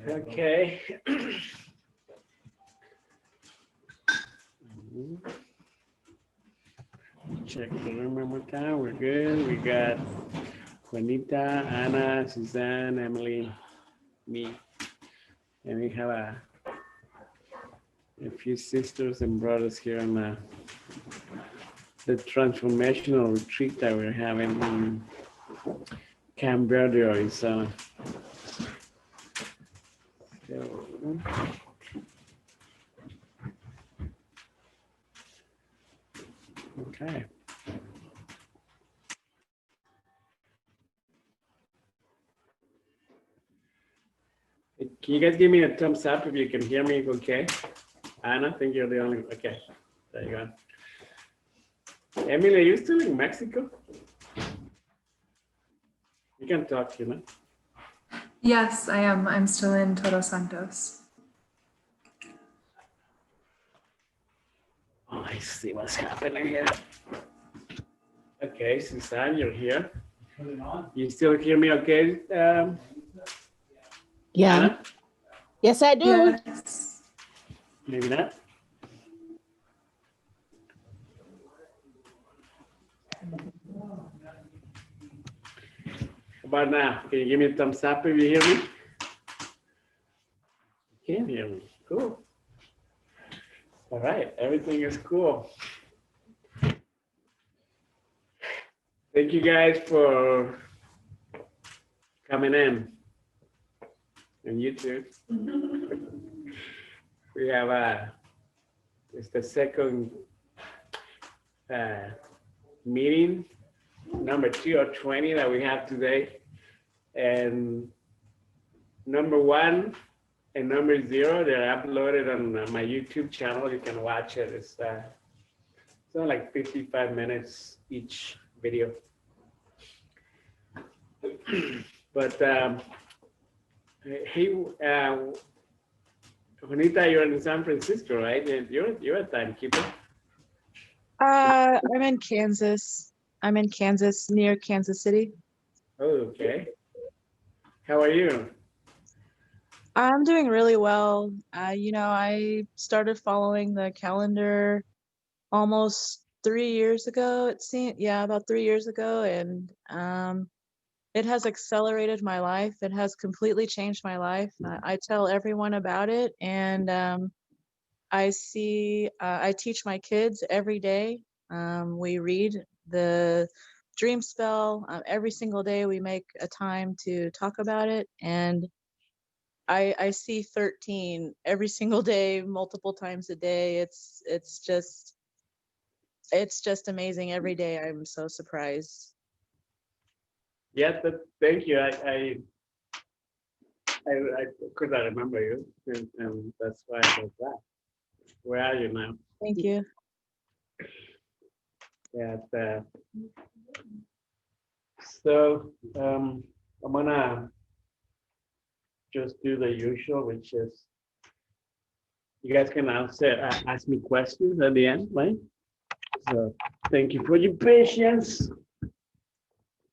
Okay. Check the room one more time. We're good. We got Juanita, Ana, Suzanne, Emily, me, and we have a few sisters and brothers here on the transformational retreat that we're having in Cambodia, Arizona. Okay. Can you guys give me a thumbs up if you can hear me okay? Anna, I think you're the only, okay, there you go. Emily, are you still in Mexico? You can talk, you know? Yes, I am. I'm still in Todos Santos. Oh, I see what's happening here. Okay, Suzanne, you're here. You still hear me okay? Yeah. Anna? Yes, I do. Yes. Maybe not. How about now? Can you give me a thumbs up if you hear me? You can hear me. Cool. All right, everything is cool. Thank you guys for coming in. And you too. We have it's the second meeting, number 2 or 20 that we have today. And number 1 and number 0, they're uploaded on my YouTube channel. You can watch it. It's like 55 minutes each video. But hey, Juanita, you're in San Francisco, right? And you're a timekeeper. I'm in Kansas. I'm in Kansas, near Kansas City. Oh, okay. How are you? I'm doing really well. I started following the calendar almost 3 years ago. It seemed, yeah, about 3 years ago, and it has accelerated my life. It has completely changed my life. I tell everyone about it, and I teach my kids every day. We read the dream spell every single day. We make a time to talk about it, and I see 13 every single day, multiple times a day. It's just amazing every day. I'm so surprised. Yeah, thank you. I could not remember you, and that's why I was that. Where are you now? Thank you. Yeah. So I'm gonna just do the usual, which is you guys can ask me questions at the end, right? So thank you for your patience.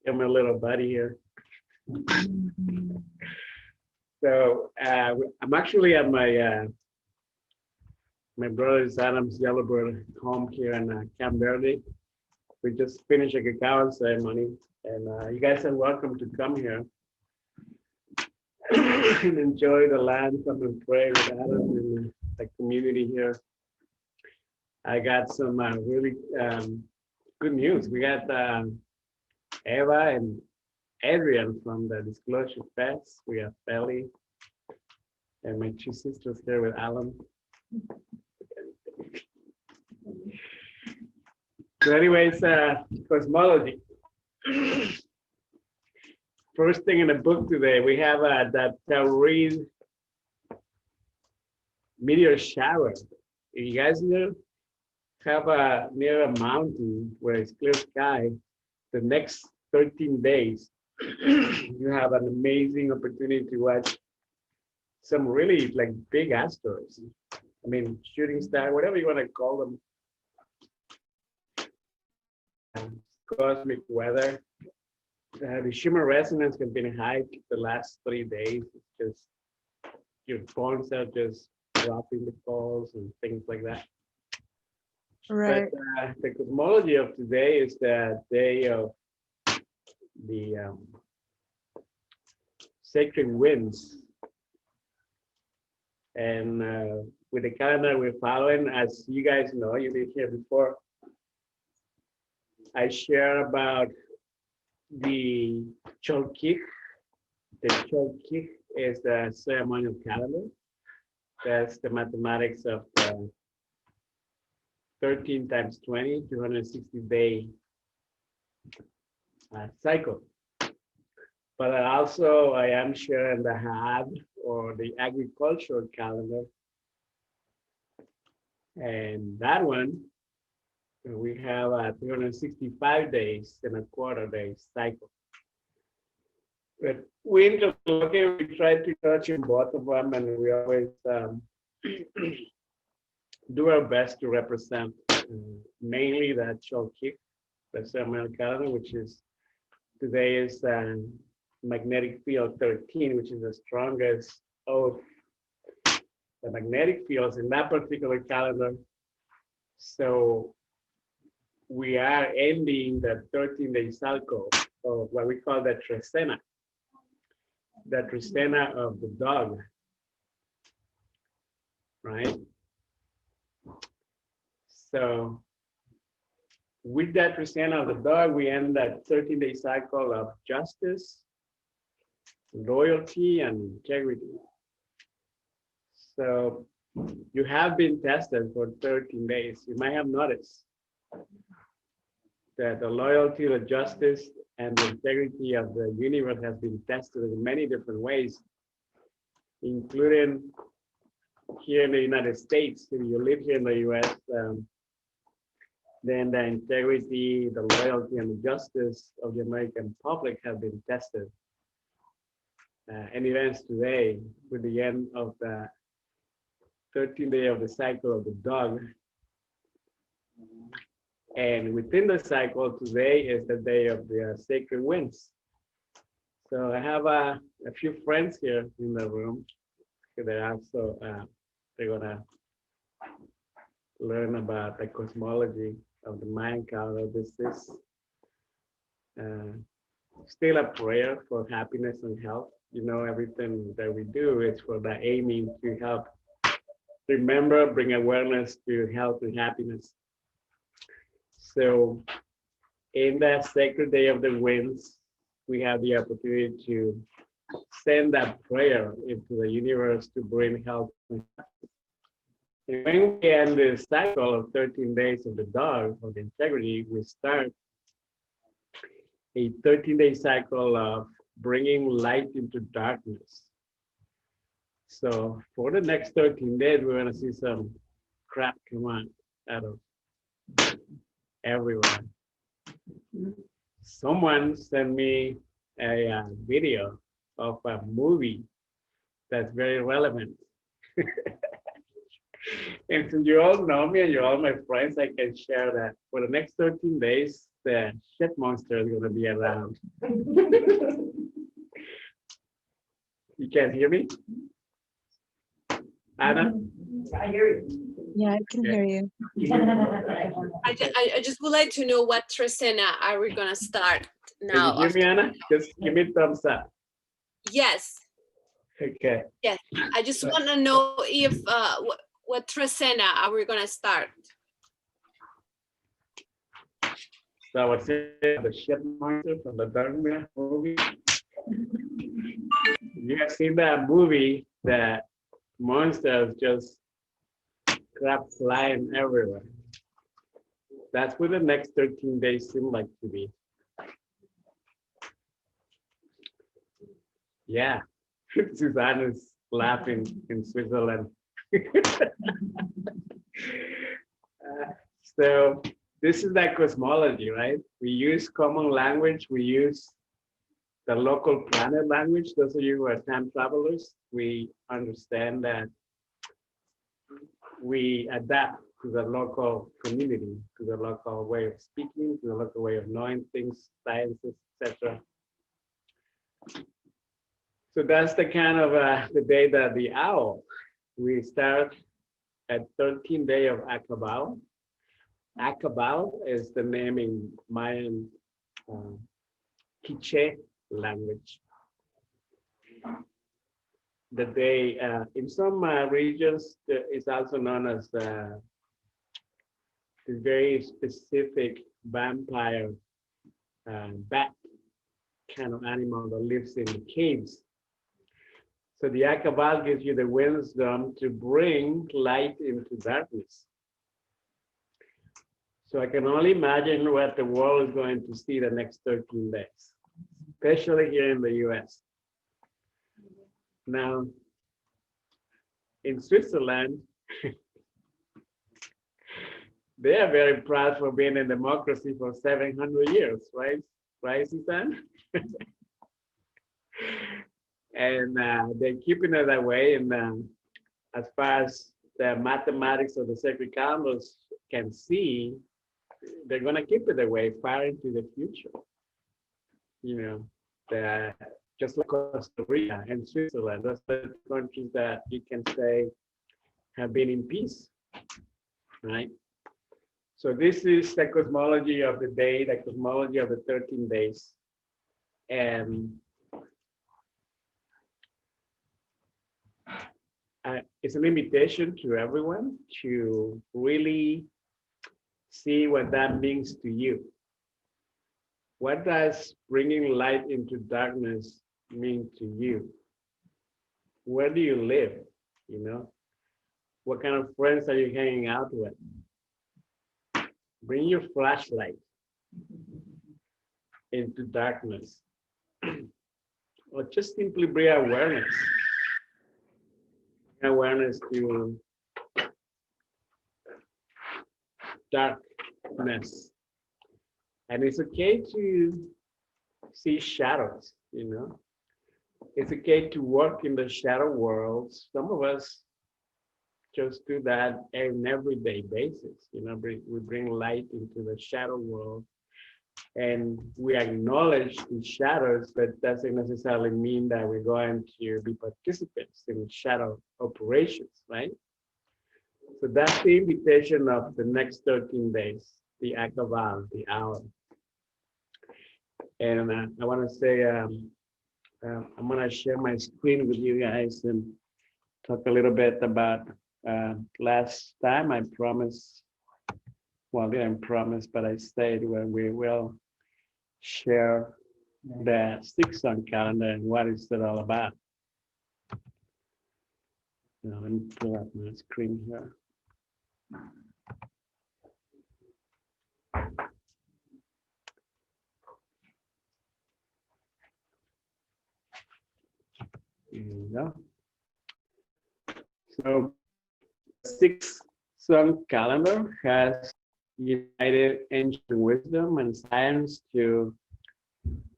I'm a little buddy here. So I'm actually at my brother's Adam's Yellowbird home here in Camp Verde. We just finished a cacao ceremony, and you guys are welcome to come here and enjoy the land, come and pray with Adam and the community here. I got some really good news. We got Eva and Adrian from the Disclosure Fest. We got Belly and my 2 sisters here with Alan. So anyways, cosmology. First thing in the book today, we have that Taurine meteor shower. You guys know, have near a mountain where it's clear sky, the next 13 days, you have an amazing opportunity to watch some really like big asteroids. I mean, shooting star, whatever you want to call them. Cosmic weather. The human resonance has been high the last 3 days. It's just your phones are just dropping the calls and things like that. Right. But the cosmology of today is the day of the sacred winds. And with the calendar we're following, as you guys know, you've been here before, I share about the Cholkik. The Cholkik is the ceremonial calendar. That's the mathematics of 13 times 20, 260-day cycle. But also I am sharing the Had, or the agricultural calendar. And that one, we have 365 days in a quarter day cycle. But we try to touch in both of them, and we always do our best to represent mainly that Cholkik, the ceremonial calendar, which is today is magnetic field 13, which is the strongest of the magnetic fields in that particular calendar. So we are ending the 13-day cycle of what we call the Trecena of the dog, right? So with that Trecena of the dog, we end that 13-day cycle of justice, loyalty, and integrity. So you have been tested for 13 days. You might have noticed that the loyalty, the justice, and the integrity of the universe has been tested in many different ways, including here in the United States. If you live here in the US, then the integrity, the loyalty, and the justice of the American public have been tested. And events today, with the end of the 13th day of the cycle of the dog. And within the cycle, today is the day of the sacred winds. So I have a few friends here in the room. They're also, they're gonna learn about the cosmology of the Mayan calendar. This is still a prayer for happiness and health. You know, everything that we do is for the aiming to help remember, bring awareness to health and happiness. So in that sacred day of the winds, we have the opportunity to send that prayer into the universe to bring health and happiness. And when we end the cycle of 13 days of the dog, of the integrity, we start a 13-day cycle of bringing light into darkness. So for the next 13 days, we're gonna see some crap come on out of everywhere. Someone sent me a video of a movie that's very relevant. And since you all know me and you're all my friends, I can share that for the next 13 days, the shit monster is gonna be around. You can't hear me? Anna? I hear you. Yeah, I can hear you. I just would like to know what Trecena are we gonna start now? Can you hear me, Anna? Just give me a thumbs up. Yes, Okay. yes. I just want to know if what Trecena are we gonna start? So what's it? The shit monster from the Darkman movie. You have seen that movie, that monsters just crap flying everywhere. That's what the next 13 days seem like to be. Yeah, Suzanne is laughing in Switzerland. So this is that cosmology, right? We use common language. We use the local planet language. Those of you who are time travelers, we understand that we adapt to the local community, to the local way of speaking, to the local way of knowing things, sciences, etc. So that's the kind of the day that the owl. We start at 13th day of Acabal. Acabal is the name in Mayan Quiche language. The day in some regions is also known as the very specific vampire bat kind of animal that lives in the caves. So the Akabal gives you the wisdom to bring light into darkness. So I can only imagine what the world is going to see the next 13 days, especially here in the US. Now, in Switzerland, they are very proud for being a democracy for 700 years, right? Right, Susan? And they're keeping it that way. And as far as the mathematics of the sacred calendars can see, they're going to keep it that way far into the future. You know, just like Costa Rica and Switzerland, those are the countries that you can say have been in peace, right? So this is the cosmology of the day, the cosmology of the 13 days. And it's an invitation to everyone to really see what that means to you. What does bringing light into darkness mean to you? Where do you live? You know, what kind of friends are you hanging out with? Bring your flashlight into darkness, or just simply bring awareness. Awareness to darkness. And it's okay to see shadows, you know. It's okay to work in the shadow worlds. Some of us just do that on an everyday basis. You know, we bring light into the shadow world and we acknowledge the shadows, but doesn't necessarily mean that we're going to be participants in shadow operations, right? So that's the invitation of the next 13 days, the Akabal, the hour. And I want to say, I'm going to share my screen with you guys and talk a little bit about last time I promised, well, I didn't promise, but I said when we will share the 6 sun calendar and what is it all about. Now, let me pull up my screen here. There you go. So 6 sun calendar has united ancient wisdom and science to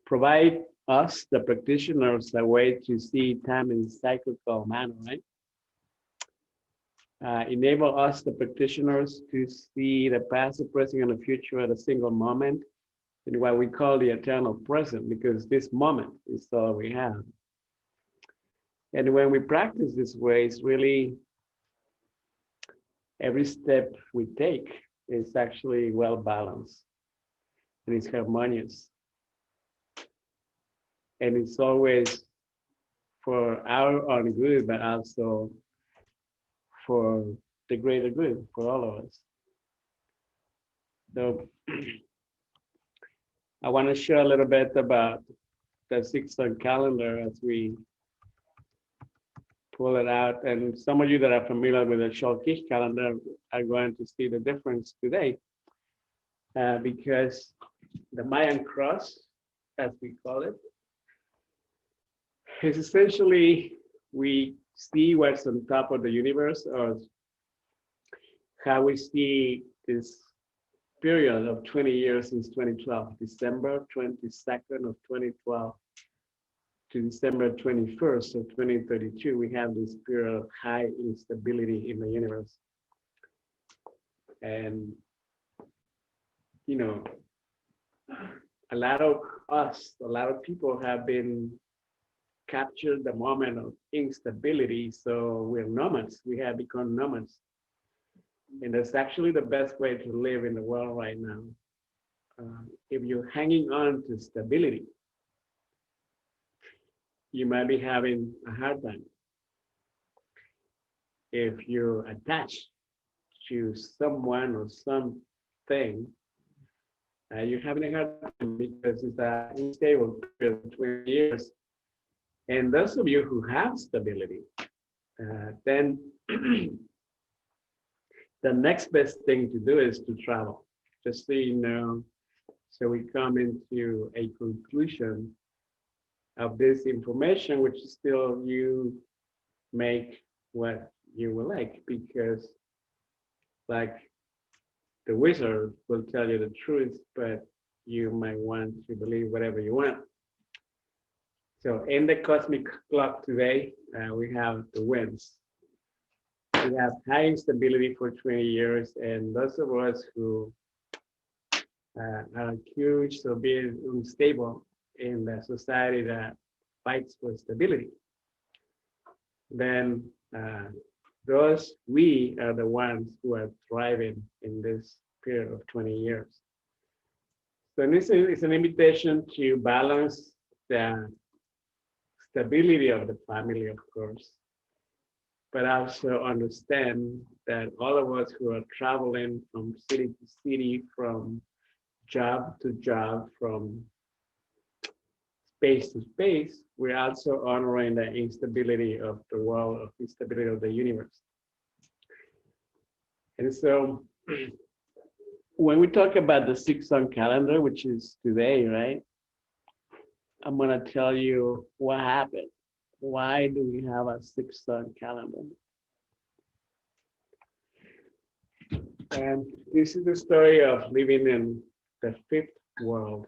provide us, the practitioners, a way to see time in cyclical manner, right? Enable us, the practitioners, to see the past, the present, and the future at a single moment in what we call the eternal present, because this moment is all we have. And when we practice this way, it's really every step we take is actually well balanced and it's harmonious. And it's always for our own good, but also for the greater good for all of us. So I want to share a little bit about the 6 sun calendar as we pull it out. And some of you that are familiar with the Sholkish calendar are going to see the difference today because the Mayan cross, as we call it, is essentially we see what's on top of the universe, or how we see this period of 20 years since 2012, December 22nd of 2012 to December 21st of 2032, we have this period of high instability in the universe. And, you know, a lot of people have been capture the moment of instability. So we're nomads. We have become nomads. And that's actually the best way to live in the world right now. If you're hanging on to stability, you might be having a hard time. If you're attached to someone or something, you're having a hard time because it's an unstable period of 20 years. And those of you who have stability, then the next best thing to do is to travel, just so you know. So we come into a conclusion of this information, which is still you make what you will like, because like the wizard will tell you the truth, but you might want to believe whatever you want. So in the cosmic clock today, we have the winds. We have high instability for 20 years, and those of us who are accused of being unstable in the society that fights for stability, then we are the ones who are thriving in this period of 20 years. So this is an invitation to balance the stability of the family, of course, but also understand that all of us who are traveling from city to city, from job to job, from space to space, we're also honoring the instability of the world, of the instability of the universe. And so when we talk about the 6 sun calendar, which is today, right? I'm gonna tell you what happened. Why do we have a 6 sun calendar? And this is the story of living in the 5th world.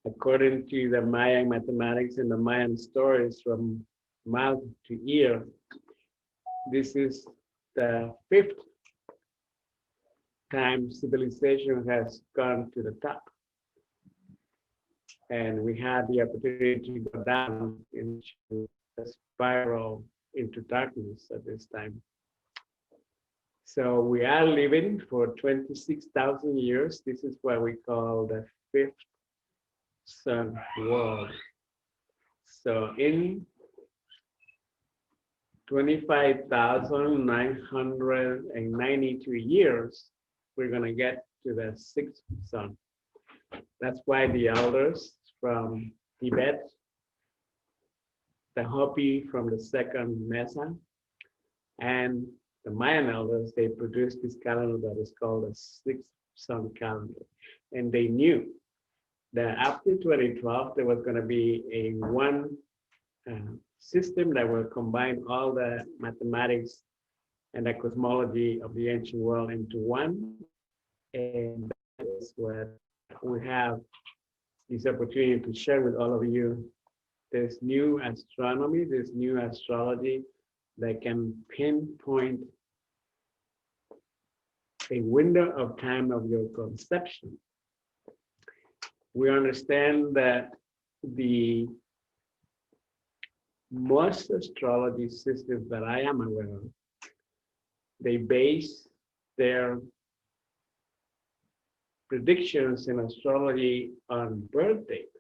According to the Mayan mathematics and the Mayan stories from mouth to ear, this is the 5th time civilization has gone to the top. And we had the opportunity to go down into a spiral into darkness at this time. So we are living for 26,000 years. This is what we call the 5th sun world. So in 25,992 years, we're gonna get to the 6th sun. That's why the elders from Tibet, the Hopi from the 2nd Mesa, and the Mayan elders, they produced this calendar that is called the 6th sun calendar. And they knew that after 2012, there was going to be a one system that will combine all the mathematics and the cosmology of the ancient world into one. And that is what we have this opportunity to share with all of you. This new astronomy, this new astrology that can pinpoint a window of time of your conception. We understand that the most astrology systems that I am aware of, they base their predictions in astrology on birth date.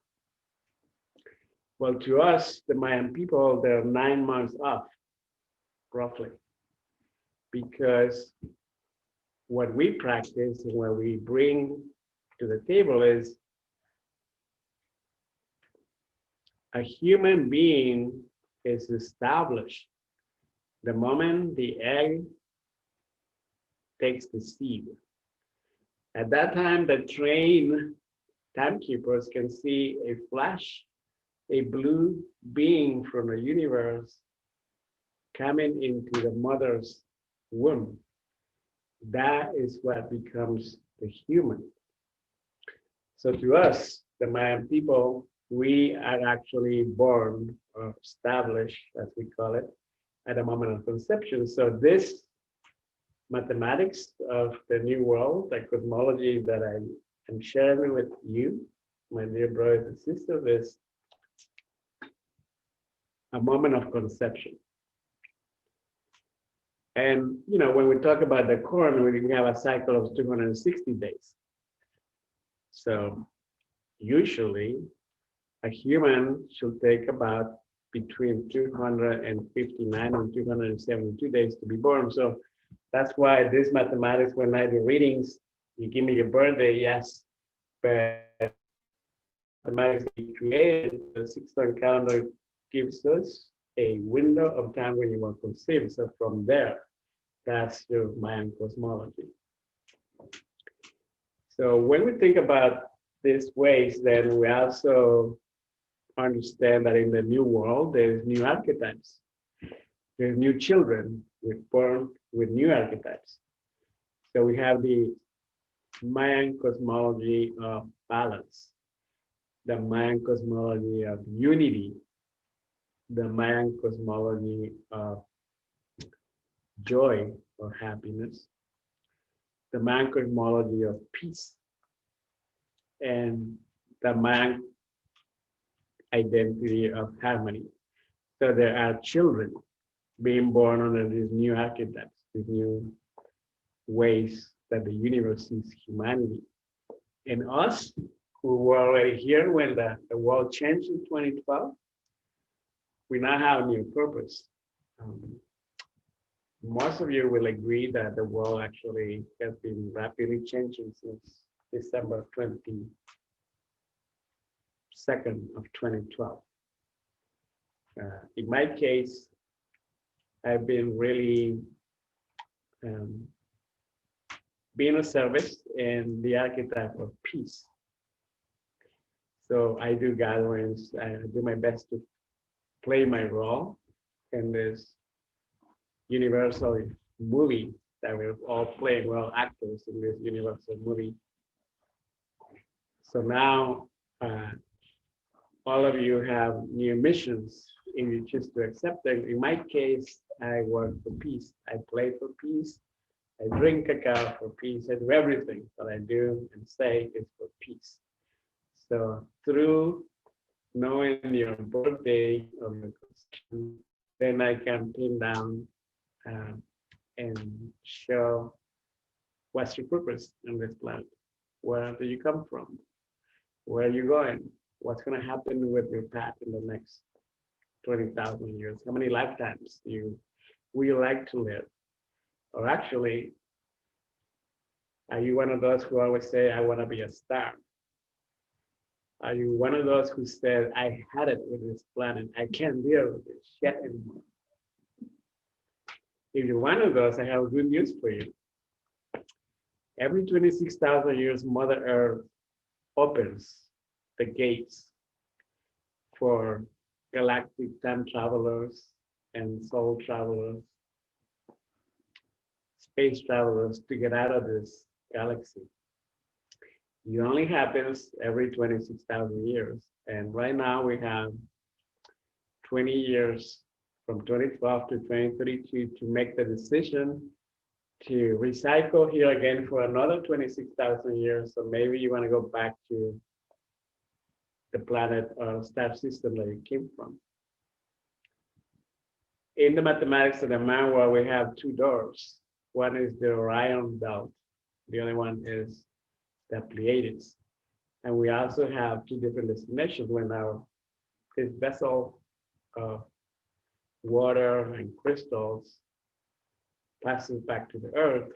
Well, to us, the Mayan people, they're 9 months off, roughly, because what we practice and what we bring to the table is a human being is established the moment the egg takes the seed. At that time, the trained timekeepers can see a flash, a blue being from the universe coming into the mother's womb. That is what becomes the human. So to us, the Mayan people, we are actually born or established, as we call it, at the moment of conception. So this mathematics of the new world, the cosmology that I am sharing with you, my dear brothers and sisters, is a moment of conception. And when we talk about the corn, we have a cycle of 260 days. So usually a human should take about between 259 and 272 days to be born. So that's why this mathematics, when I do readings, you give me your birthday, yes, but mathematics we created, the 6-month calendar gives us a window of time when you were conceived. So from there, that's your Mayan cosmology. So when we think about these ways, then we also understand that in the new world, there's new archetypes. There's new children born with new archetypes. So we have the Mayan cosmology of balance, the Mayan cosmology of unity, the Mayan cosmology of joy or happiness, the Mayan cosmology of peace, and the Mayan identity of harmony. So there are children being born under these new archetypes, these new ways that the universe sees humanity. And us, who were already here when the world changed in 2012, we now have a new purpose. Most of you will agree that the world actually has been rapidly changing since December 22nd of 2012. In my case, I've been really being of service in the archetype of peace. So I do gatherings, I do my best to play my role in this universal movie that we're all playing, we're all actors in this universal movie. So now all of you have new missions if you choose to accept them. In my case, I work for peace. I play for peace. I drink cacao for peace. I do everything that I do and say is for peace. So through knowing your birthday or your conception, then I can pin down and show what's your purpose on this planet. Where do you come from? Where are you going? What's going to happen with your path in the next 20,000 years? How many lifetimes would you like to live? Or actually, are you one of those who always say, I want to be a star? Are you one of those who said, I had it with this planet, I can't deal with this shit anymore? If you're one of those, I have good news for you. Every 26,000 years, Mother Earth opens the gates for galactic time travelers and soul travelers, space travelers to get out of this galaxy. It only happens every 26,000 years. And right now we have 20 years from 2012 to 2032 to make the decision to recycle here again for another 26,000 years. So maybe you want to go back to the planet or star system that you came from. In the mathematics of the Mayan world, we have two doors. One is the Orion belt. The other one is the Pleiades. And we also have two different destinations when this vessel of water and crystals passes back to the earth.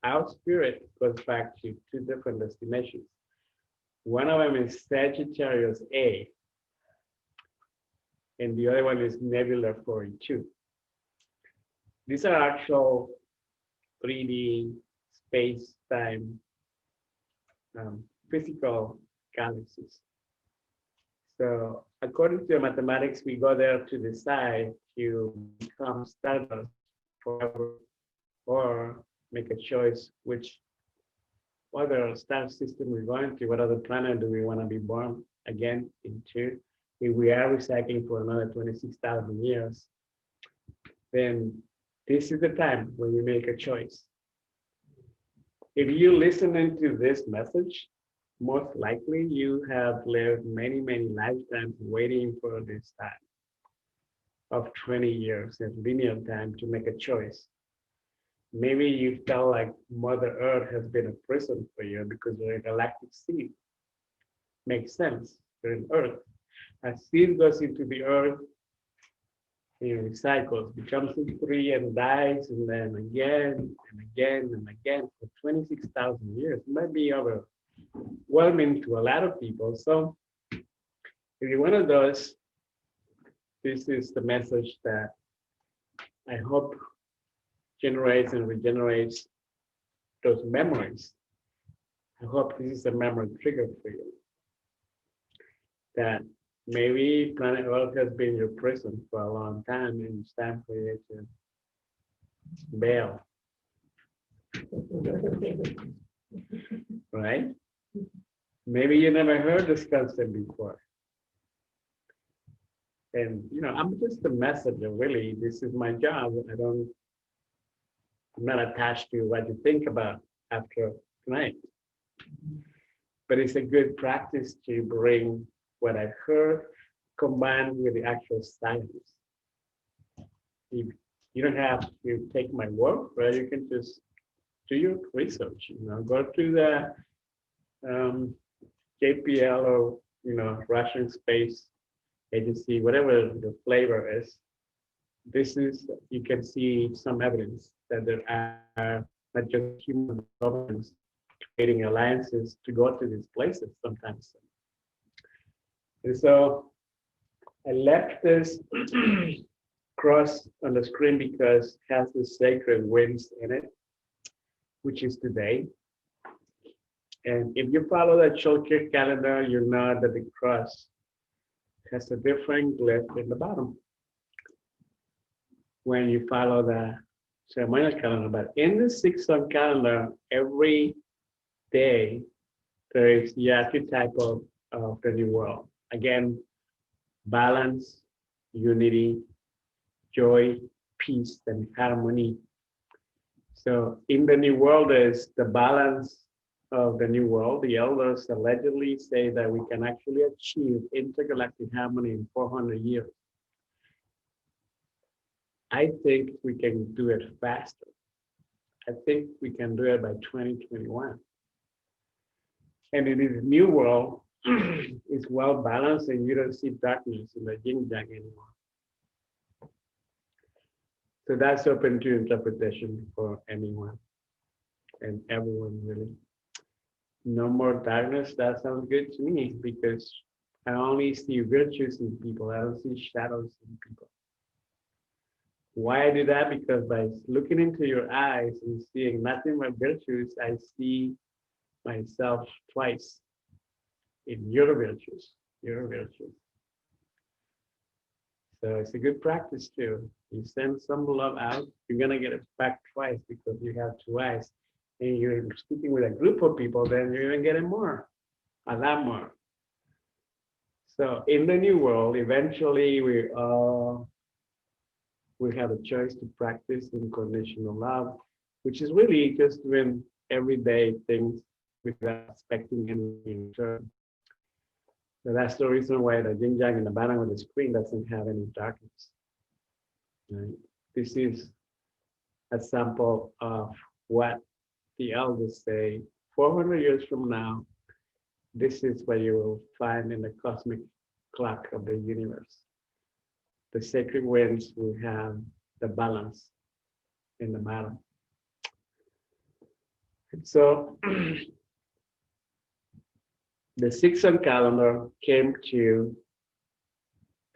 Our spirit goes back to two different destinations. One of them is Sagittarius A, and the other one is Nebula 42. These are actual 3D space-time physical galaxies. So according to mathematics, we go there to decide to become stardust forever or make a choice which other star system we're going to, what other planet do we want to be born again into. If we are recycling for another 26,000 years, then this is the time when you make a choice. If you listen into this message, most likely you have lived many, many lifetimes waiting for this time. of 20 years in linear time to make a choice. Maybe you felt like Mother Earth has been a prison for you because you're a galactic seed. Makes sense. You're in Earth. As seed goes into the Earth, it recycles, becomes a tree and dies, and then again and again and again for 26,000 years. It might be overwhelming to a lot of people. So if you're one of those, this is the message that I hope generates and regenerates those memories. I hope this is a memory trigger for you. That maybe planet Earth has been your prison for a long time and it's time for you to bail. Right? Maybe you never heard this concept before. And I'm just a messenger, really. This is my job. I'm not attached to what you think about after tonight. But it's a good practice to bring what I've heard combined with the actual science. You don't have to take my word, right? You can just do your research, go to the JPL or, Russian Space Agency, whatever the flavor is. You can see some evidence that there are not just human governments creating alliances to go to these places sometimes. And so I left this cross on the screen because it has the sacred winds in it, which is today. And if you follow the Chalkir calendar, you know that the cross has a different glyph in the bottom when you follow the ceremonial calendar. But in the 6-sun calendar, every day there is the archetype of the new world. Again, balance, unity, joy, peace, and harmony. So in the new world is the balance of the new world. The elders allegedly say that we can actually achieve intergalactic harmony in 400 years. I think we can do it faster. I think we can do it by 2021. And in this new world, it's well balanced and you don't see darkness in the yin yang anymore. So that's open to interpretation for anyone and everyone, really. No more darkness, that sounds good to me because I only see virtues in people. I don't see shadows in people. Why I do that? Because by looking into your eyes and seeing nothing but virtues, I see myself twice in your virtues. So it's a good practice too. You send some love out, you're gonna get it back twice because you have two eyes. And you're speaking with a group of people, then you're even getting more, a lot more. So in the new world, eventually we have a choice to practice unconditional love, which is really just doing everyday things without expecting anything in return. So that's the reason why the yin yang in the bottom of the screen doesn't have any darkness. Right? This is a sample of what the elders say 400 years from now. This is what you will find in the cosmic clock of the universe. The sacred winds will have the balance in the bottom. So the 6-sun calendar came to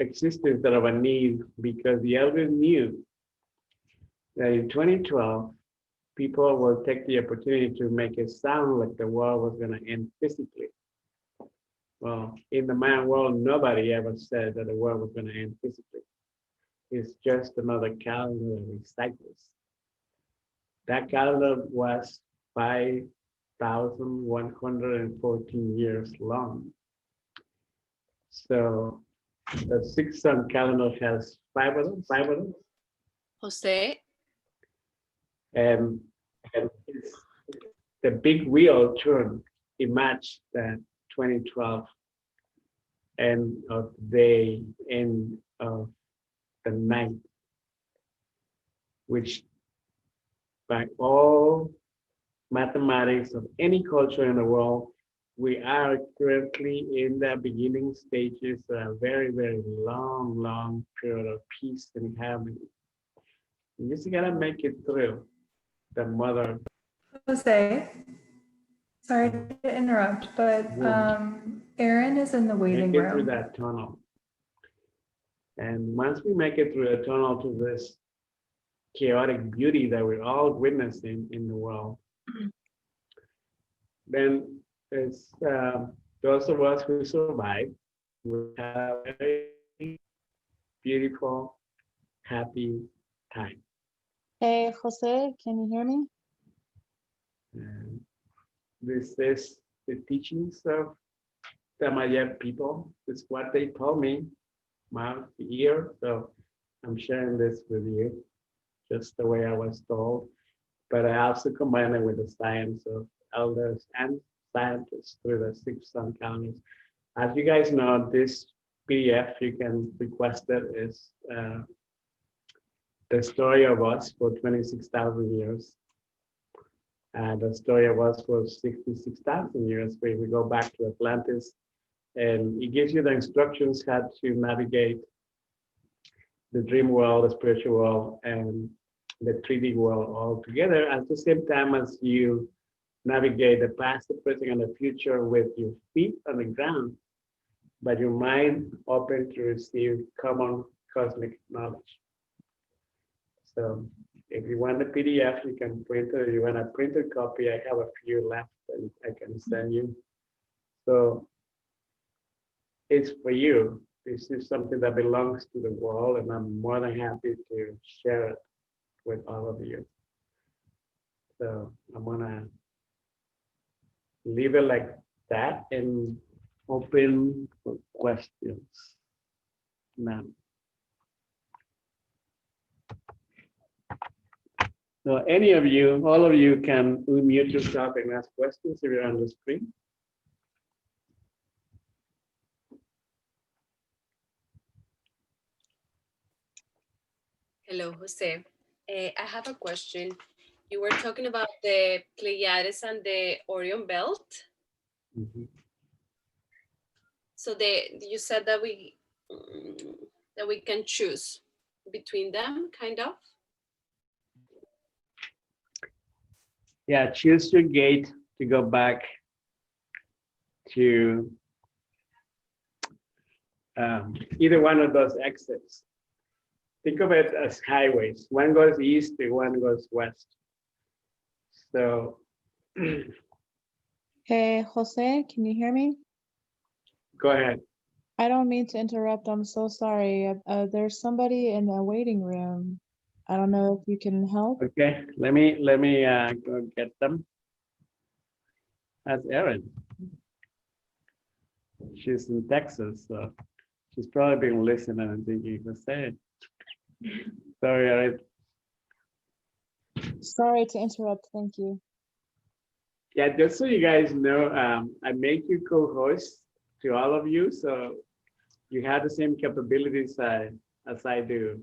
existence out of a need because the elders knew that in 2012, people will take the opportunity to make it sound like the world was going to end physically. Well, in the Mayan world, nobody ever said that the world was going to end physically. It's just another calendar that recycles. That calendar was 5,114 years long. So the 6-sun calendar has five of them. Jose, And it's, the big wheel turned. It matched that 2012 end of day, end of the night, which by all mathematics of any culture in the world, we are currently in the beginning stages of a very, very long period of peace and harmony. You just gotta make it through the mother. Jose, sorry to interrupt, but Aaron is in the waiting Make it through room. that tunnel. And once we make it through the tunnel to this chaotic beauty that we're all witnessing in the world, then it's those of us who survive will have a very beautiful, happy time. Hey, Jose, can you hear me? And this is the teachings of the Mayan people. It's what they told me, mouth to ear. So I'm sharing this with you, just the way I was told. But I also combine it with the science of elders and scientists through the 6 sun calendars. As you guys know, this PDF you can request it is the story of us for 26,000 years. And the story of us for 66,000 years, where we go back to Atlantis. And it gives you the instructions how to navigate the dream world, the spiritual world, and the 3D world all together at the same time as you navigate the past, the present, and the future with your feet on the ground, but your mind open to receive common cosmic knowledge. So if you want the PDF, you can print it. If you want a printed copy, I have a few left and I can send you. So it's for you. This is something that belongs to the world, and I'm more than happy to share it with all of you. So I'm gonna leave it like that and open for questions now. So any of you, all of you can unmute yourself and ask questions if you're on the screen. Hello, Jose. I have a question. You were talking about the Pleiades and the Orion Belt. So you said that we can choose between them, kind of. Yeah, choose your gate to go back to either one of those exits. Think of it as highways. One goes east and one goes west. So Hey, Jose, can you hear me? go ahead. I don't mean to interrupt. I'm so sorry. There's somebody in the waiting room. I don't know if you can help. Okay, let me go get them. That's Erin. She's in Texas, so she's probably been listening and thinking, Jose. Sorry, Erin. Sorry to interrupt. Thank you. Yeah, just so you guys know, I make you co-host to all of you, so you have the same capabilities as I do.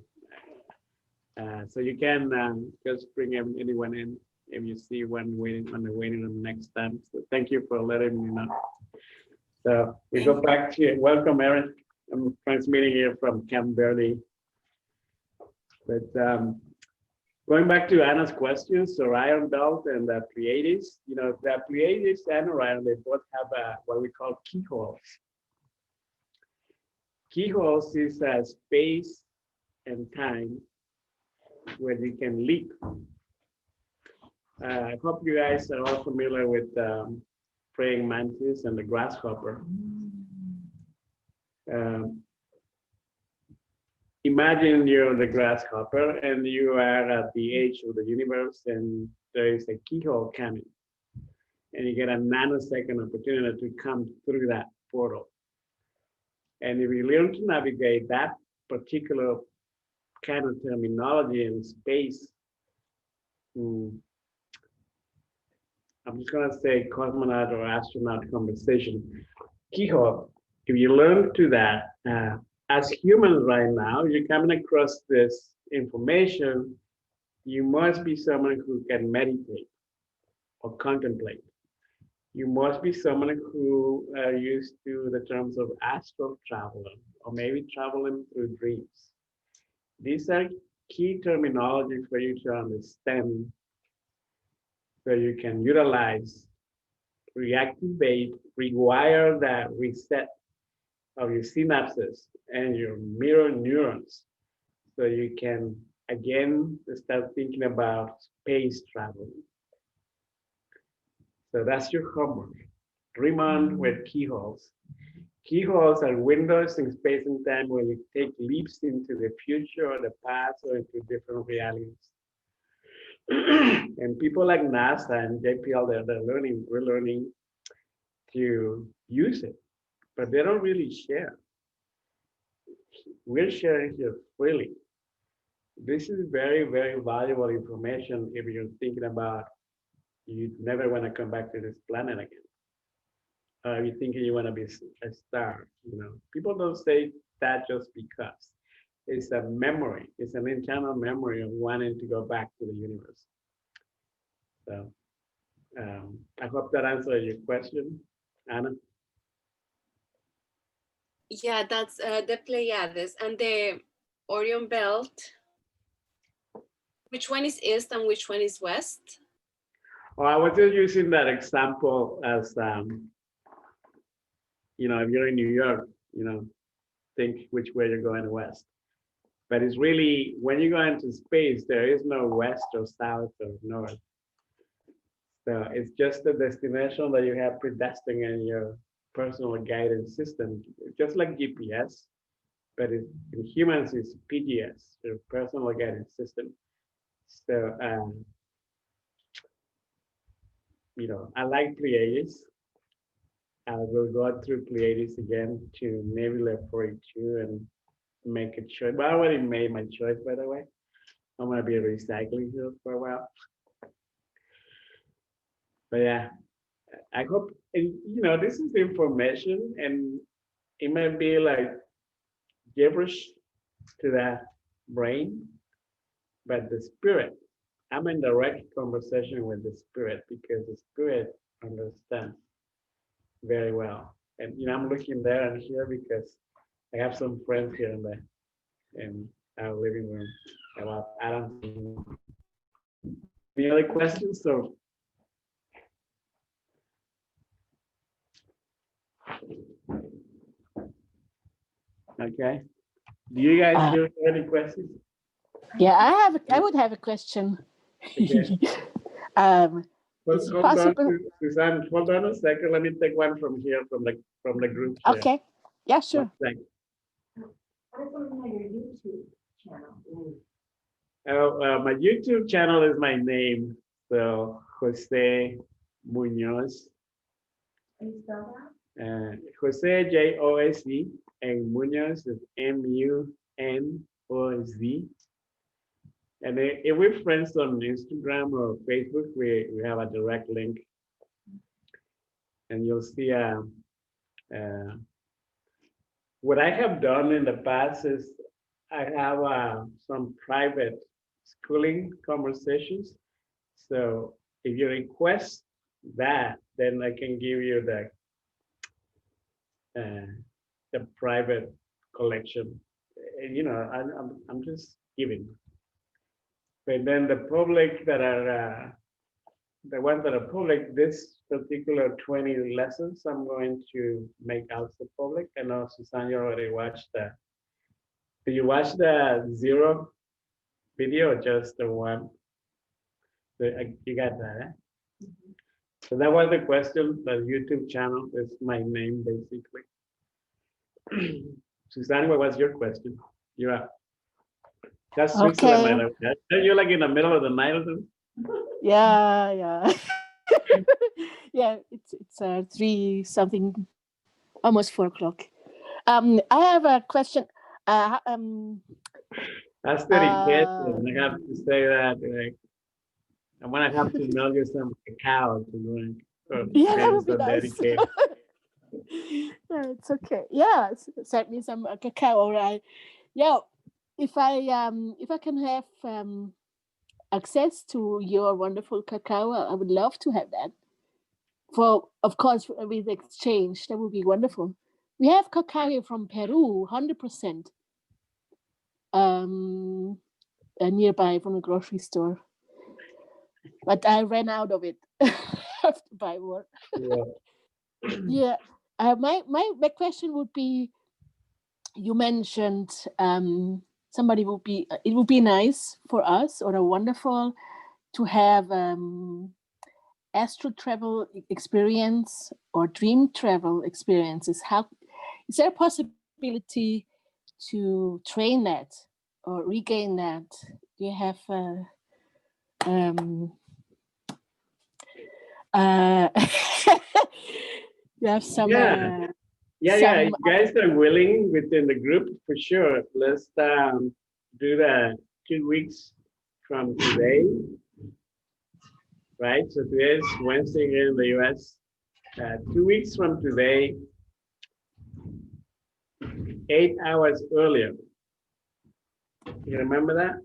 So you can just bring anyone in if you see one waiting on the waiting room next time. So thank you for letting me know. So we go back to welcome, Erin. I'm transmitting here from Camp Verde. But going back to Anna's questions, Orion Belt and the Pleiades, you know, the Pleiades and Orion, they both have what we call keyholes. Keyholes is space and time where you can leap. I hope you guys are all familiar with praying mantis and the grasshopper. Imagine you're the grasshopper and you are at the edge of the universe and there is a keyhole coming. And you get a nanosecond opportunity to come through that portal. And if you learn to navigate that particular kind of terminology in space, I'm just gonna say cosmonaut or astronaut conversation. Keyhole, if you learn to that, as humans right now, you're coming across this information, you must be someone who can meditate or contemplate. You must be someone who are used to the terms of astral traveler or maybe traveling through dreams. These are key terminology for you to understand so you can utilize, reactivate, rewire that reset of your synapses and your mirror neurons so you can again start thinking about space travel. So that's your homework. Dream on with keyholes. Keyholes are windows in space and time where you take leaps into the future or the past or into different realities. And people like NASA and JPL, we're learning to use it, but they don't really share. We're sharing here freely. This is very, very valuable information if you're thinking about you never want to come back to this planet again. You're thinking you want to be a star. People don't say that just because. It's a memory. It's an internal memory of wanting to go back to the universe. So I hope that answers your question, Anna. Yeah, that's the Pleiades and the Orion Belt. Which one is east and which one is west? Oh, I was just using that example as, if you're in New York, think which way you're going west. But it's really, when you go into space, there is no west or south or north. So it's just a destination that you have predestined in your personal guidance system, just like GPS, but in humans it's PGS, your personal guidance system. So, I like Pleiades. I will go through Pleiades again to Nebula 42 and make a choice. But I already made my choice, by the way. I'm going to be recycling here for a while. But yeah, I hope, this is information and it might be like gibberish to the brain, but the spirit, I'm in direct conversation with the spirit because the spirit understands very well. And, I'm looking there and here because I have some friends here in our living room about Adam. Any other questions? So okay. Do you guys have any questions? Yeah, I would have a question. Okay. Is it Hold on, possible? Suzanne, hold on a second. Let me take one from here from the group chat. Okay. Yeah, sure. Thanks. My YouTube channel is my name. So Jose Muñoz. Can you spell that? Jose Jose and Muñoz is Munoz. And if we're friends on Instagram or Facebook, we have a direct link. And you'll see what I have done in the past is I have some private schooling conversations. So if you request that, then I can give you the private collection. I'm just giving. But then the public that are the ones that are public, this particular 20 lessons, I'm going to make also public. I know Susan, you already watched that. Did you watch the 0 video or just the one? You got that, eh? So that was the question. The YouTube channel is my name, basically. Susan, what was your question? You're up. That's Switzerland, by the way. You're like in the middle of the night or something? Yeah. Yeah, it's 3 something, almost 4 o'clock. I have a question. That's dedication. I have to say that. I'm gonna have to mail you some cacao to drink. Yeah, that would be nice. Yeah, it's okay. Yeah, send me some cacao. All right. Yeah, if I can have access to your wonderful cacao, I would love to have that. For of course with exchange, that would be wonderful. We have cacao from Peru, 100%. Nearby from the grocery store, but I ran out of it. I have to buy more. Yeah. Yeah. My question would be, you mentioned somebody would be, it would be nice for us or a wonderful to have astral travel experience or dream travel experiences. How is there a possibility to train that or regain that? Do you have um uh you have some Yeah. Yeah. If you guys are willing within the group, for sure. Let's do the 2 weeks from today, right? So today is Wednesday here in the US. 2 weeks from today, 8 hours earlier. You remember that?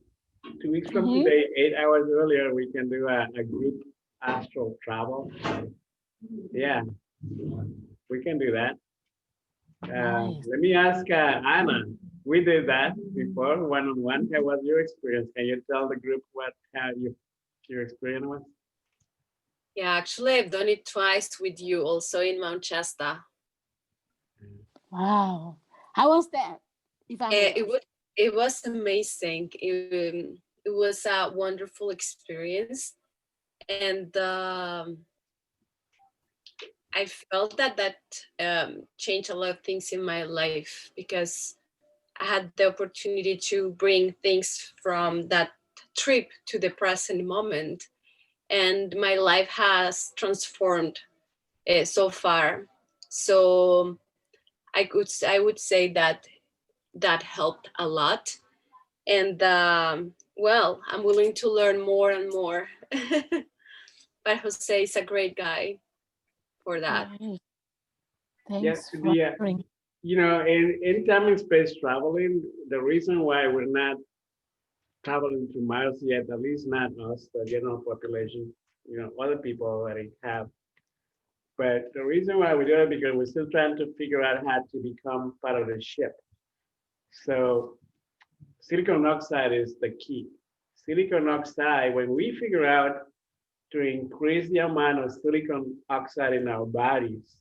2 weeks from today, 8 hours earlier, we can do a group astral travel. Yeah, we can do that. Nice. Let me ask Anna. We did that before, one-on-one. How was your experience? Can you tell the group what your experience was? Yeah, actually, I've done it twice with you, also in Mount Shasta. Wow. How was that? If I may ask? It was amazing. It was a wonderful experience, and I felt that changed a lot of things in my life because I had the opportunity to bring things from that trip to the present moment, and my life has transformed so far. So I would say that helped a lot, and well, I'm willing to learn more and more. But Jose is a great guy for that. Nice. Yeah, Thanks for sharing. in time and space traveling, the reason why we're not traveling to Mars yet, at least not us, the general population, other people already have. But the reason why we do it because we're still trying to figure out how to become part of the ship. So silicon oxide is the key. Silicon oxide, when we figure out to increase the amount of silicon oxide in our bodies,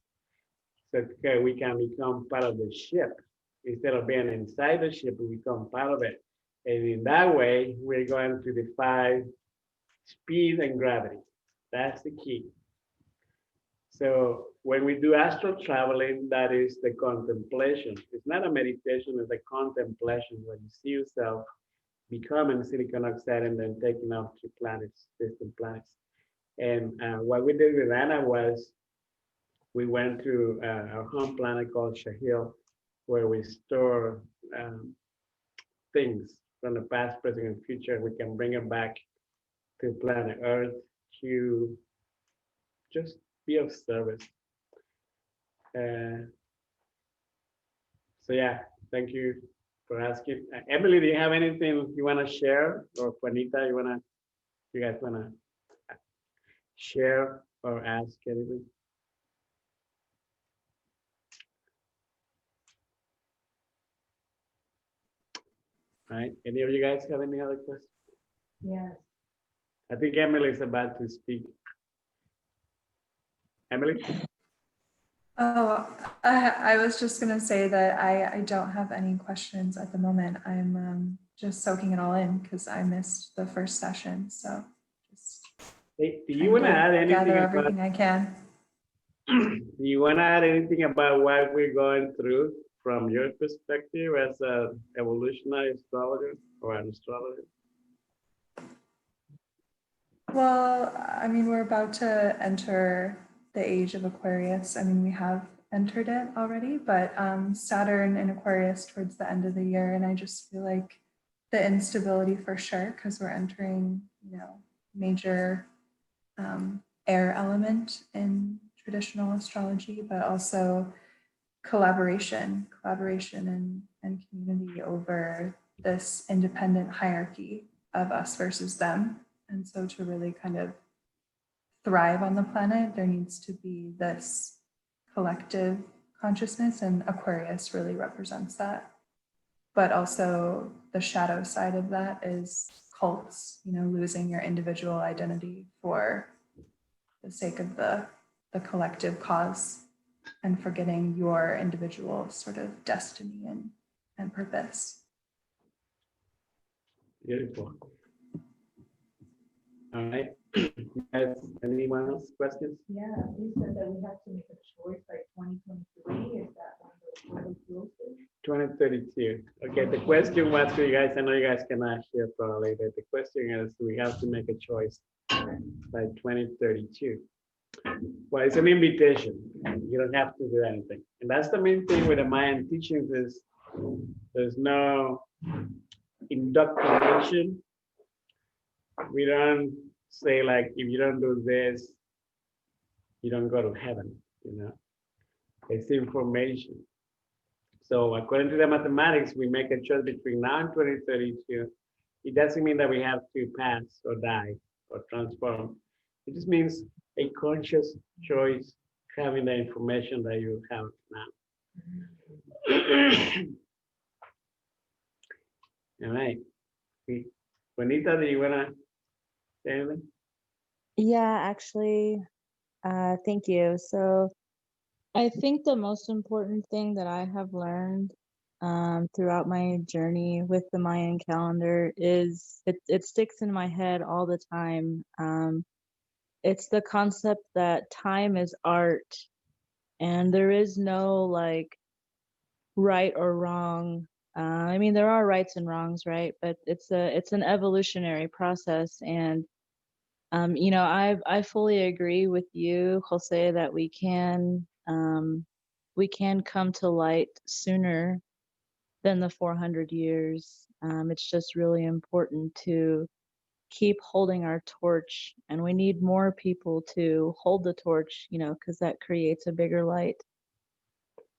so we can become part of the ship. Instead of being inside the ship, we become part of it. And in that way, we're going to defy speed and gravity. That's the key. So when we do astral traveling, that is the contemplation. It's not a meditation, it's a contemplation where you see yourself becoming silicon oxide and then taking off to planets, distant planets. And what we did with Anna was we went to our home planet called Shahil, where we store things from the past, present, and future. We can bring it back to planet Earth to just be of service. So yeah, thank you for asking. Emily, do you have anything you want to share, or Juanita, you guys want to share or ask anything? All right. Any of you guys have any other questions? Yes. I think Emily is about to speak. Emily? Oh, I was just going to say that I don't have any questions at the moment. I'm just soaking it all in because I missed the first session. So just Hey, do you want to add anything gather about? everything I can. Do you want to add anything about what we're going through from your perspective as an evolutionary astrologer or an astrologer? Well, I mean, we're about to enter the age of Aquarius. I mean, we have entered it already, but Saturn in Aquarius towards the end of the year. And I just feel like the instability for sure, because we're entering, major air element in traditional astrology, but also collaboration and community over this independent hierarchy of us versus them. And so to really kind of thrive on the planet, there needs to be this collective consciousness, and Aquarius really represents that. But also the shadow side of that is cults, losing your individual identity for the sake of the collective cause and forgetting your individual sort of destiny and purpose. Beautiful. All right. Guys, anyone else questions? Yeah, you said that we have to make a choice by 2023. Is that one of those really close? 2032. Okay, the question was for you guys, I know you guys cannot hear probably, but the question is, we have to make a choice by 2032. Well, it's an invitation. You don't have to do anything. And that's the main thing with the Mayan teachings is there's no indoctrination. We don't say like, if you don't do this, you don't go to heaven, It's information. So according to the mathematics, we make a choice between now and 2032. It doesn't mean that we have to pass or die or transform. It just means a conscious choice having the information that you have now. All right. Juanita, do you want to say anything? Yeah, actually, thank you. So I think the most important thing that I have learned throughout my journey with the Mayan calendar is it sticks in my head all the time. It's the concept that time is art, and there is no like right or wrong. I mean, there are rights and wrongs, right? But it's an evolutionary process, and I fully agree with you, Jose, that we can come to light sooner than the 400 years. It's just really important to keep holding our torch, and we need more people to hold the torch, because that creates a bigger light.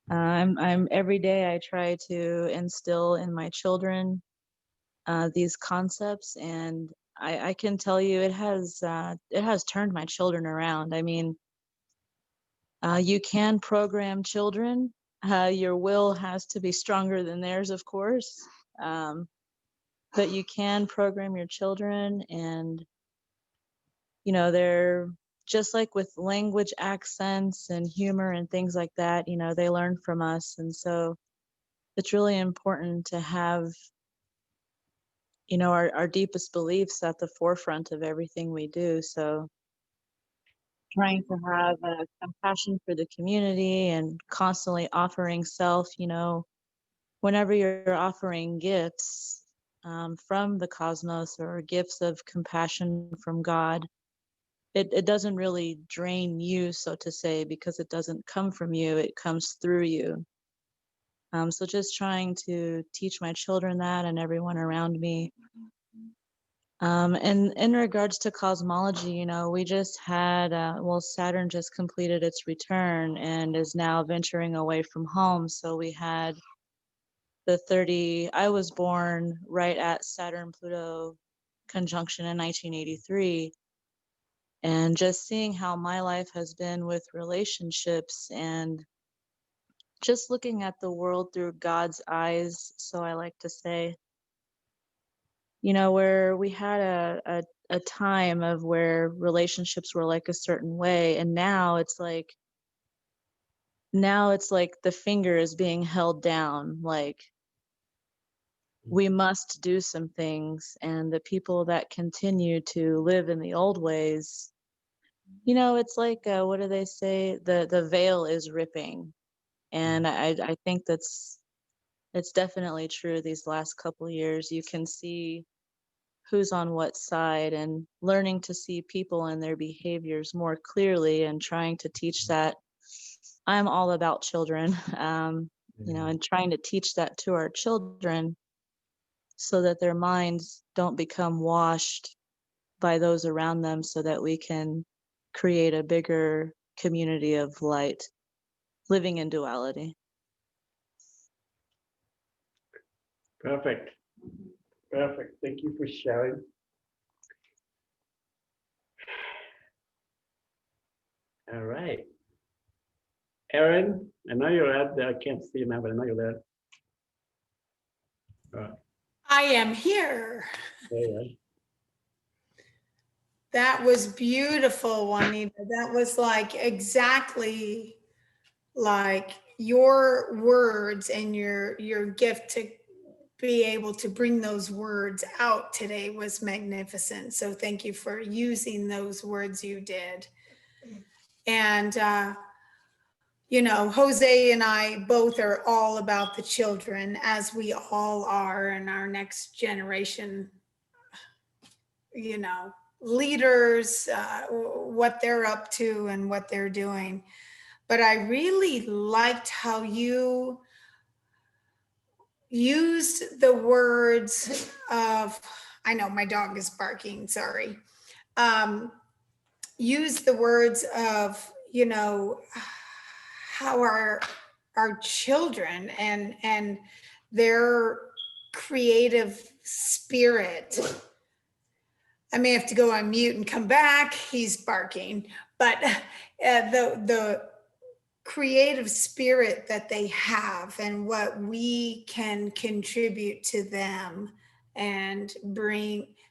I'm every day I try to instill in my children these concepts, and I can tell you it has turned my children around. I mean, you can program children. Your will has to be stronger than theirs, of course. But you can program your children, and they're just like with language accents and humor and things like that. They learn from us, and so it's really important to have our deepest beliefs at the forefront of everything we do. So trying to have a compassion for the community and constantly offering self, whenever you're offering gifts from the cosmos or gifts of compassion from God, it doesn't really drain you, so to say, because it doesn't come from you, it comes through you. So just trying to teach my children that and everyone around me. And in regards to cosmology, we just had, Saturn just completed its return and is now venturing away from home. So we had I was born right at Saturn-Pluto conjunction in 1983. And just seeing how my life has been with relationships and just looking at the world through God's eyes, so I like to say, where we had a time of where relationships were like a certain way, and now it's like the finger is being held down, like we must do some things, and the people that continue to live in the old ways, it's like what do they say, the veil is ripping. And I think it's definitely true. These last couple of years you can see who's on what side, and learning to see people and their behaviors more clearly, and trying to teach that. I'm all about children, and trying to teach that to our children so that their minds don't become washed by those around them, so that we can create a bigger community of light, living in duality. Perfect. Perfect. Thank you for sharing. All right. Erin, I know you're out there. I can't see you now, but I know you're there. I am here. There you are. That was beautiful, Juanita. That was like exactly like your words and your gift to be able to bring those words out today was magnificent. So thank you for using those words you did. And you know, Jose and I both are all about the children, as we all are, and our next generation, you know, leaders, what they're up to and what they're doing. But I really liked how you used the words of, I know my dog is barking, sorry. Use the words of, you know, how our children and their creative spirit. I may have to go on mute and come back. He's barking, but the creative spirit that they have and what we can contribute to them and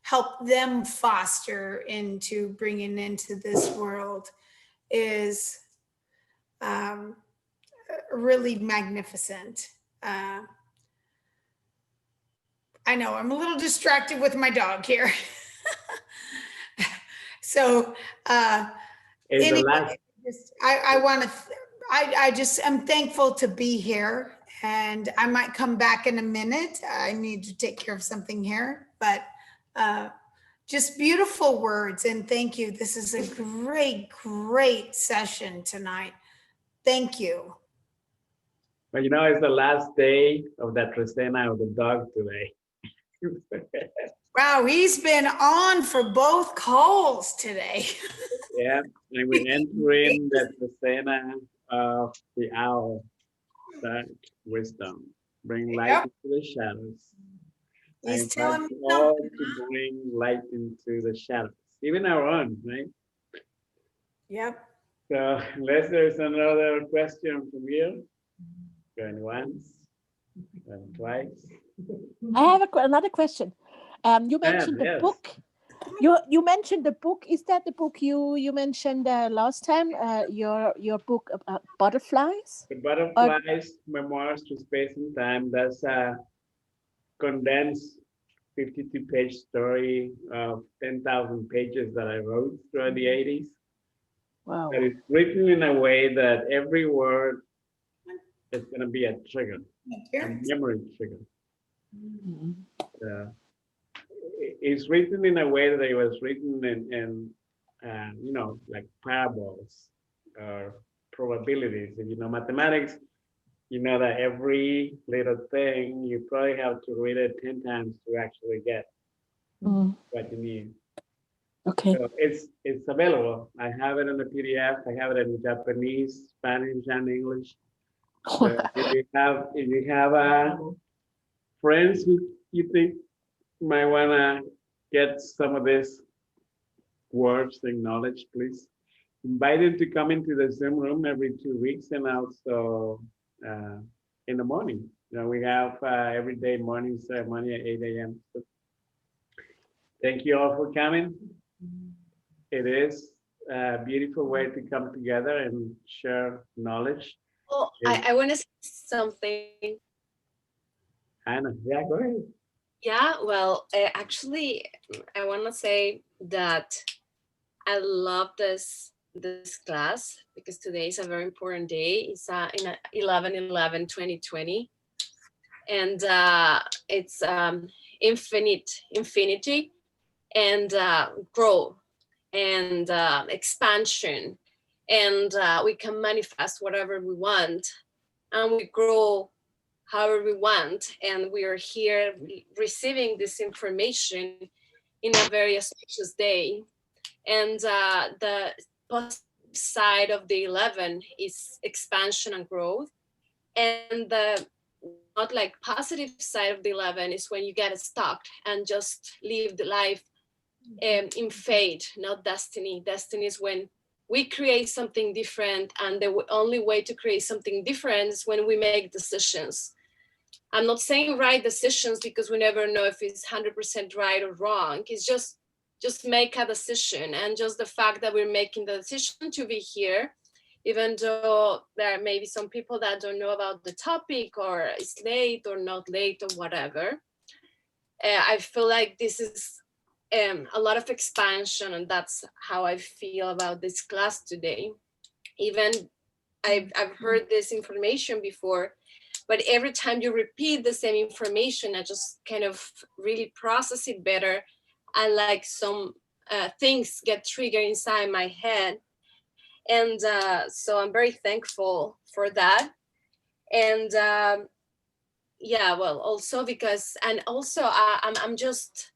help them foster into bringing into this world is really magnificent. I know I'm a little distracted with my dog here. So anyway, I just am thankful to be here, and I might come back in a minute. I need to take care of something here, but just beautiful words, and thank you. This is a great session tonight. Thank you. But you know, it's the last day of that Tresena of the dog today. Wow, he's been on for both calls today. Yeah, and we're entering the Tresena of the owl, that wisdom, bring light into the shadows. He's telling me all something. to bring light into the shadows, even our own, right? Yep. So unless there's another question from you, going once, going twice. I have another question. You mentioned the yes. book. You mentioned the book. Is that the book you mentioned last time? Your book about butterflies? The Butterflies, Memoirs to Space and Time. That's a condensed 52-page story of 10,000 pages that I wrote throughout the 80s. Wow. That is written in a way that every word is going to be a trigger, a memory trigger. It's written in a way that it was written in you know, like parables or probabilities. And, you know, mathematics, you know that every little thing, you probably have to read it 10 times to actually get what you need. Okay. So it's available. I have it in a PDF. I have it in Japanese, Spanish, and English. So if you have friends who you think might wanna get some of this words and knowledge, please invite them to come into the Zoom room every 2 weeks, and also in the morning. You know, we have everyday morning ceremony at 8 a.m. So thank you all for coming. It is a beautiful way to come together and share knowledge. Well, I want to say something. Anna, yeah, go ahead. Yeah, well, actually, I want to say that I love this class because today is a very important day. It's in 11/11/2020, and it's infinity and growth and expansion, and we can manifest whatever we want, and we grow however we want, and we are here receiving this information in a very auspicious day, and the side of the 11 is expansion and growth, and the not like positive side of the 11 is when you get stuck and just live the life in fate, not destiny. Destiny is when we create something different, and the only way to create something different is when we make decisions. I'm not saying right decisions because we never know if it's 100% right or wrong. It's just make a decision, and just the fact that we're making the decision to be here, even though there may be some people that don't know about the topic, or it's late or not late or whatever. I feel like this is a lot of expansion, and that's how I feel about this class today. Even I've heard this information before, but every time you repeat the same information, I just kind of really process it better, and like some things get triggered inside my head. And so I'm very thankful for that. And yeah, well, also because, and also I'm just,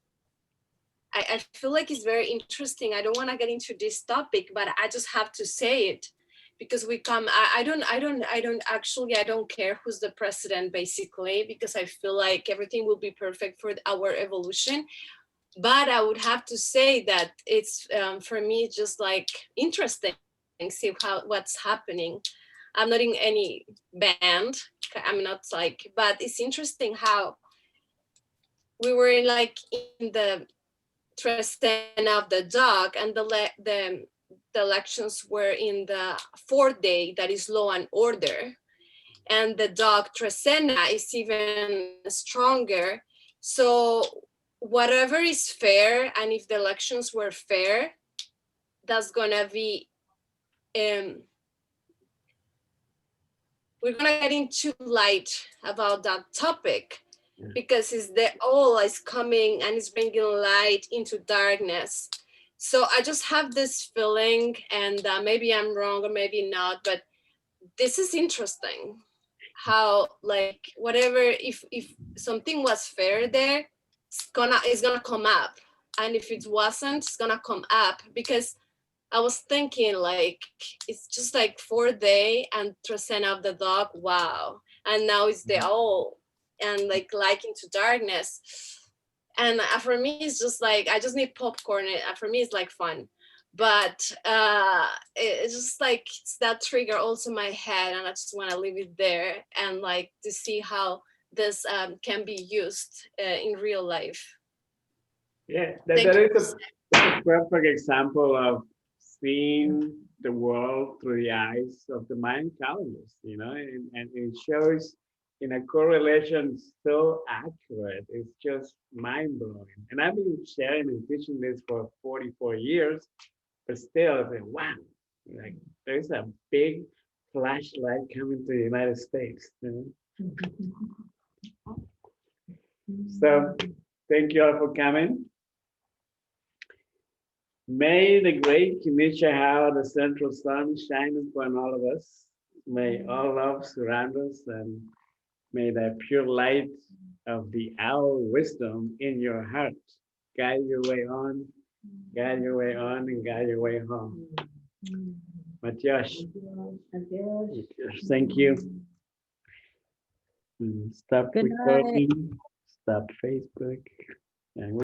I feel like it's very interesting. I don't want to get into this topic, but I just have to say it, because we come, I don't actually, I don't care who's the president, basically, because I feel like everything will be perfect for our evolution. But I would have to say that it's, for me, just like interesting, see what's happening. I'm not in any band. I'm not like, but it's interesting how we were in like in the Tresena of the dog, and the elections were in the 4th day, that is law and order, and the dog Tresena is even stronger. So whatever is fair, and if the elections were fair, that's gonna be we're gonna get into light about that topic, because it's the all is coming and it's bringing light into darkness. So I just have this feeling, and maybe I'm wrong or maybe not, but this is interesting how, like, whatever, if something was fair there, it's gonna come up, and if it wasn't, it's gonna come up, because I was thinking, like, it's just like 4th day and Tresena of the dog, wow. And now it's the owl, and like into darkness. And for me, it's just like, I just need popcorn. For me, it's like fun. But it's just like, it's that trigger also in my head, and I just want to leave it there, and like to see how this can be used in real life. Yeah, Thank that you. is a perfect example of seeing the world through the eyes of the Mayan calendars, you know, and it shows in a correlation so accurate. It's just mind blowing. And I've been sharing and teaching this for 44 years, but still, I say, wow, like there's a big flashlight coming to the United States. You know? So thank you all for coming. May the great Kinisha, the central sun, shine upon all of us. May all love surround us, and may the pure light of the owl wisdom in your heart guide your way on, guide your way on, and guide your way home. Muñoz, thank you. Stop Good night. recording, stop Facebook. And